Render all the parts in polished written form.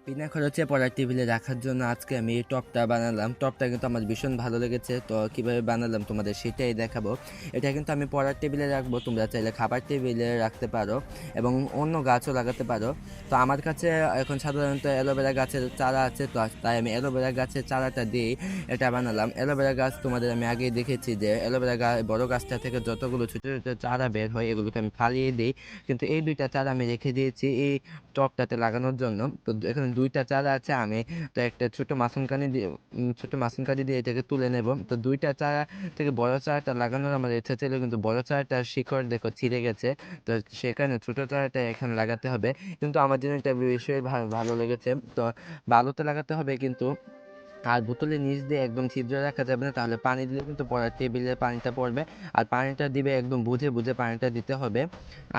বিনা খরচে পড়ার টেবিলে রাখার জন্য আজকে আমি এই টপটা বানালাম। টপটা কিন্তু আমার ভীষণ ভালো লেগেছে। তো কীভাবে বানালাম তোমাদের সেটাই দেখাবো। এটা কিন্তু আমি পড়ার টেবিলে রাখবো, তোমরা চাইলে খাবার টেবিলে রাখতে পারো এবং অন্য গাছও লাগাতে পারো। তো আমার কাছে এখন সাধারণত অ্যালোভেরা গাছের চারা আছে, তো তাই আমি অ্যালোভেরা গাছের চারাটা দিয়েই এটা বানালাম। অ্যালোভেরা গাছ তোমাদের আমি আগেই দেখেছি যে অ্যালোভেরা বড় গাছটা থেকে যতগুলো ছোটো ছোটো চারা বের হয় এগুলোকে আমি ফালিয়ে দিই, কিন্তু এই দুইটা চারা আমি রেখে দিয়েছি এই টবটাতে লাগানোর জন্য। তো এখানে দুইটা চারা আছে, আমি তো একটা ছোট মাসুন কাঠি দিয়ে এটাকে তুলে নেব। তো দুইটা চারা থেকে বড় চারাটা লাগানোর আমার ইচ্ছা ছিল, কিন্তু বড় চারাটার শিকড় দেখো ছিঁড়ে গেছে। তো সেখানে ছোট চারাটা এখানে লাগাতে হবে, কিন্তু আমার জন্য এটা বিষয় ভালো লেগেছে। তো ভালোতে লাগাতে হবে কিন্তু, আর বোতলের নিচ দিয়ে একদম ছিদ্র রাখা যাবে না, তাহলে পানি দিলে কিন্তু পড়ার টেবিলে পানিটা পড়বে। আর পানিটা দিবে একদম বুঝে বুঝে পানিটা দিতে হবে।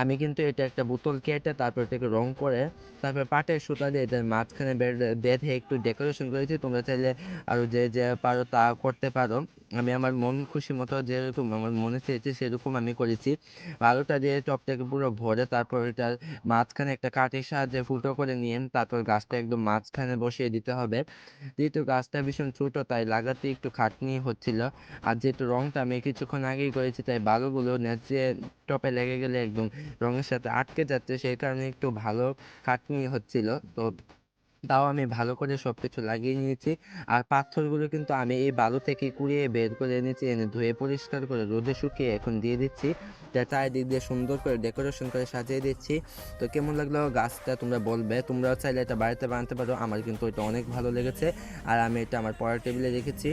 আমি কিন্তু এটা একটা বোতল কেটে তারপর এটাকে রং করে তারপর পাটের সুতা দিয়ে এটার মাঝখানে বেঁধে একটু ডেকোরেশন করেছি। তোমরা চাইলে আরও যে যে পারো তা করতে পারো। আমি আমার মন খুশি মতো যেরকম আমার মনে চেয়েছে সেরকম আমি করেছি। আলুটা দিয়ে টপটাকে পুরো ভরে তারপর এটার মাঝখানে একটা কাঠির সাহায্যে ফুটো করে নিয়ে তারপর গাছটা একদম মাঝখানে বসিয়ে দিতে হবে। যেহেতু গাছটা ভীষণ ছোটো তাই লাগাতে একটু খাটনি হচ্ছিল। আর যেহেতু রংটা আমি কিছুক্ষণ আগেই করেছি তাই বালুগুলো নেচে টপে লেগে গেলে একদম রঙের সাথে আটকে যাচ্ছে, সেই কারণে একটু ভালো খাটনি হচ্ছিল। তো তাও আমি ভালো করে সব কিছু লাগিয়ে নিয়েছি। আর পাথরগুলো কিন্তু আমি এই বালু থেকে কুড়িয়ে বের করে এনেছি, এনে ধুয়ে পরিষ্কার করে রোদে শুকিয়ে এখন দিয়ে দিচ্ছি। যা চারিদিক দিয়ে সুন্দর করে ডেকোরেশন করে সাজিয়ে দিচ্ছি। তো কেমন লাগলো গাছটা তোমরা বলবে, তোমরাও চাইলে এটা বাড়িতে বানাতে পারো। আমার কিন্তু এটা অনেক ভালো লেগেছে আর আমি এটা আমার পড়ার টেবিলে রেখেছি।